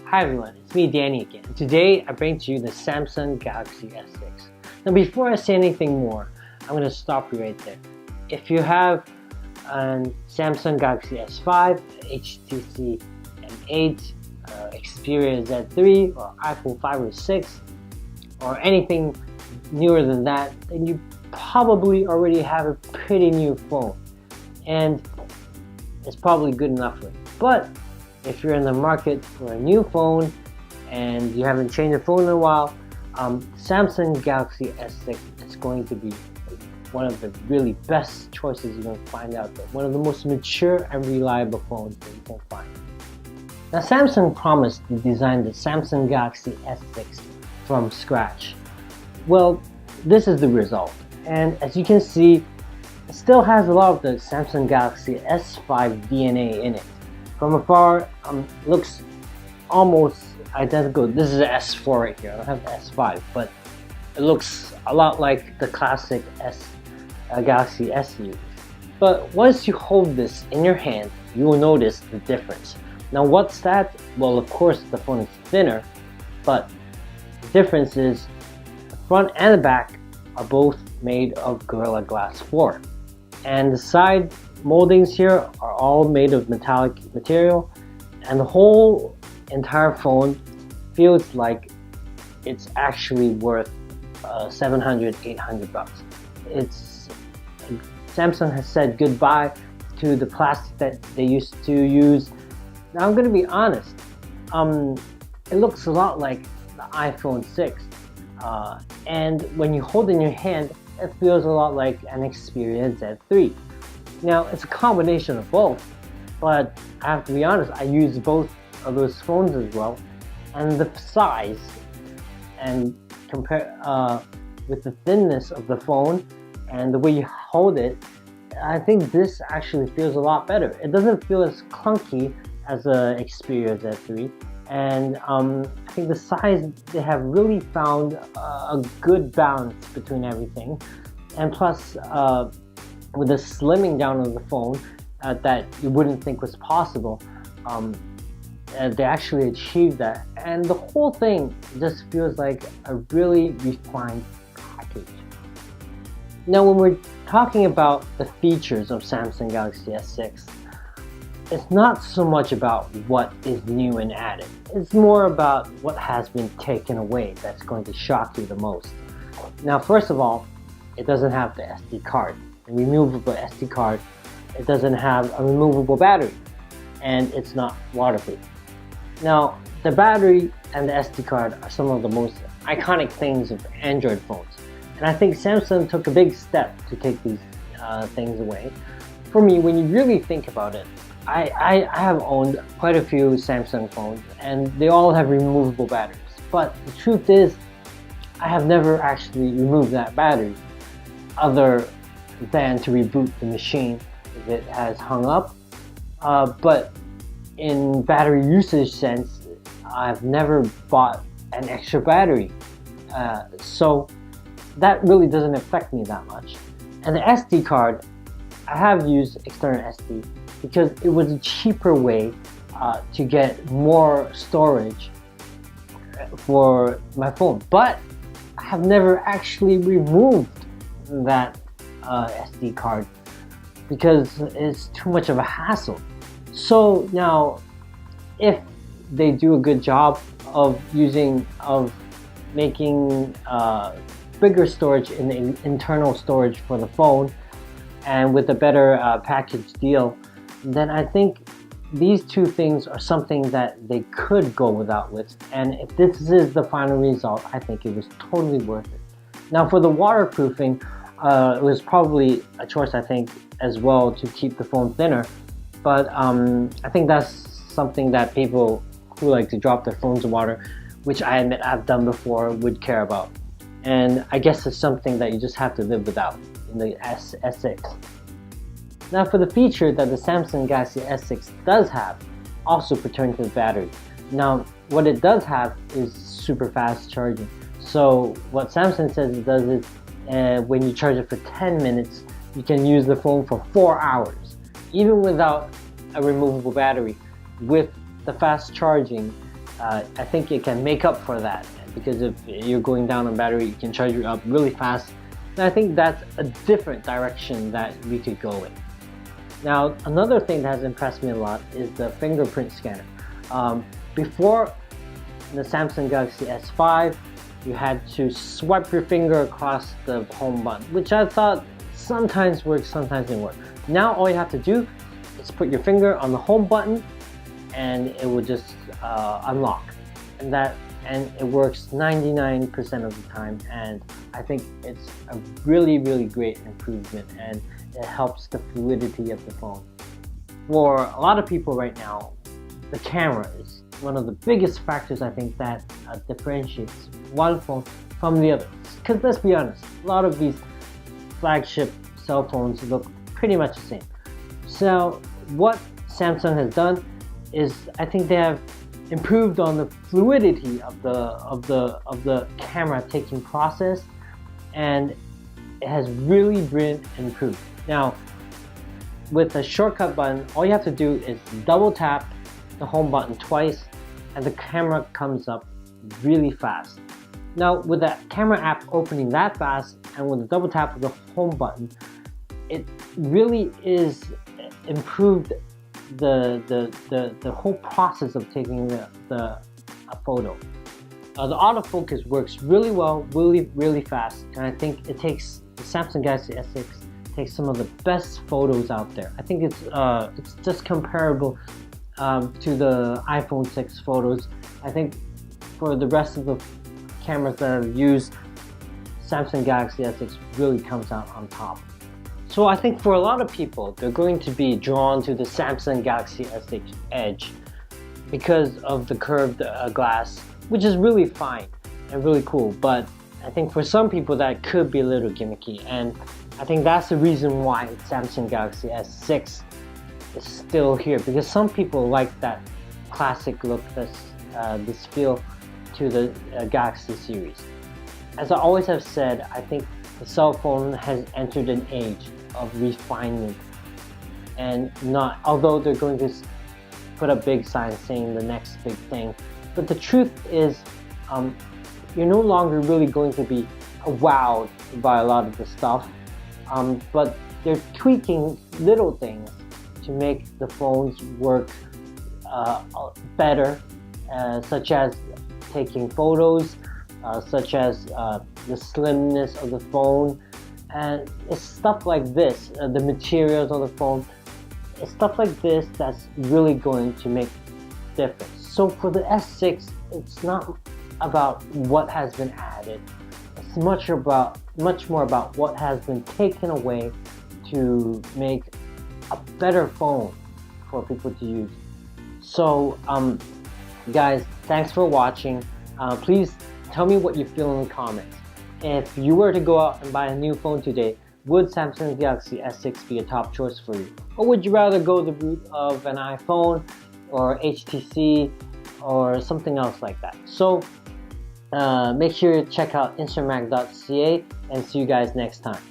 Hi everyone, it's me Danny again. Today I bring to you the Samsung Galaxy S6. Now before I say anything more, I'm going to stop you right there. If you have a Samsung Galaxy S5, HTC M8, Xperia Z3, or iPhone 5 or 6, or anything newer than that, then you probably already have a pretty new phone. And it's probably good enough for you. But if you're in the market for a new phone and you haven't changed your phone in a while, Samsung Galaxy S6 is going to be one of the really best choices you're going to find out there. One of the most mature and reliable phones that you can find. Now Samsung promised to design the Samsung Galaxy S6 from scratch. Well, this is the result. And as you can see, it still has a lot of the Samsung Galaxy S5 DNA in it. From afar, looks almost identical. This is the S4 right here. I don't have the S5, but it looks a lot like the classic Galaxy S series. But once you hold this in your hand, you will notice the difference. Now what's that? Well, of course the phone is thinner, but the difference is the front and the back are both made of Gorilla Glass 4. And the side moldings here are all made of metallic material, and the whole entire phone feels like it's actually worth $700-800 bucks. Samsung has said goodbye to the plastic that they used to use. Now I'm going to be honest, it looks a lot like the iPhone 6, and when you hold it in your hand, it feels a lot like an Xperia Z3. Now it's a combination of both, but I have to be honest, I use both of those phones as well, and the size and compare with the thinness of the phone and the way you hold it, I think this actually feels a lot better. It doesn't feel as clunky as a Xperia Z3, and I think the size, they have really found a good balance between everything, and plus with the slimming down of the phone that you wouldn't think was possible, they actually achieved that, and the whole thing just feels like a really refined package. Now when we're talking about the features of Samsung Galaxy S6, it's not so much about what is new and added. It's more about what has been taken away that's going to shock you the most. Now first of all, it doesn't have the SD card, a removable SD card. It doesn't have a removable battery, and it's not waterproof. Now the battery and the SD card are some of the most iconic things of Android phones, and I think Samsung took a big step to take these things away. For me, when you really think about it, I have owned quite a few Samsung phones, and they all have removable batteries, but the truth is I have never actually removed that battery other than to reboot the machine if it has hung up. But in battery usage sense, I've never bought an extra battery, so that really doesn't affect me that much. And the SD card, I have used external SD because it was a cheaper way to get more storage for my phone, but I have never actually removed that SD card because it's too much of a hassle. So now if they do a good job of making bigger storage in the internal storage for the phone, and with a better package deal, then I think these two things are something that they could go without with, and if this is the final result, I think it was totally worth it. Now for the waterproofing, it was probably a choice, I think, as well, to keep the phone thinner, but I think that's something that people who like to drop their phones in water, which I admit I've done before, would care about. And I guess it's something that you just have to live without in the S6. Now for the feature that the Samsung Galaxy S6 does have, also pertaining to the battery. Now what it does have is super fast charging. So what Samsung says it does is when you charge it for 10 minutes, you can use the phone for 4 hours, even without a removable battery. With the fast charging, I think it can make up for that, because if you're going down on battery, you can charge it up really fast. And I think that's a different direction that we could go in. Now, another thing that has impressed me a lot is the fingerprint scanner. Before the Samsung Galaxy S5, you had to swipe your finger across the home button, which I thought sometimes works, sometimes didn't work. Now all you have to do is put your finger on the home button and it will just unlock. And it works 99% of the time, and I think it's a really great improvement, and it helps the fluidity of the phone. For a lot of people right now, the camera is one of the biggest factors, I think, that differentiates one phone from the other. Because let's be honest, a lot of these flagship cell phones look pretty much the same. So what Samsung has done is, I think they have improved on the fluidity of the camera taking process, and it has really been improved. Now, with the shortcut button, all you have to do is double tap the home button twice and the camera comes up really fast. Now, with the camera app opening that fast and with the double tap of the home button, it really is improved the whole process of taking a photo. The autofocus works really well, really fast, and I think it takes the Samsung Galaxy S6 takes some of the best photos out there. I think it's just comparable to the iPhone 6 photos. I think for the rest of the cameras that I've used, Samsung Galaxy S6 really comes out on top. So I think for a lot of people, they're going to be drawn to the Samsung Galaxy S6 Edge because of the curved glass, which is really fine and really cool. But I think for some people that could be a little gimmicky, and I think that's the reason why Samsung Galaxy S6 is still here, because some people like that classic look, this feel to the Galaxy series. As I always have said, I think the cell phone has entered an age of refinement, and not, although they're going to put a big sign saying the next big thing, but the truth is you're no longer really going to be wowed by a lot of the stuff, but they're tweaking little things to make the phones work better, such as taking photos, such as the slimness of the phone, and it's stuff like this, the materials of the phone, it's stuff like this that's really going to make difference. So for the S6, it's not about what has been added, it's much more about what has been taken away to make a better phone for people to use. So guys, thanks for watching. Please tell me what you feel in the comments. If you were to go out and buy a new phone today, would Samsung Galaxy S6 be a top choice for you? Or would you rather go the route of an iPhone or HTC or something else like that? So make sure you check out insertmag.ca, and see you guys next time.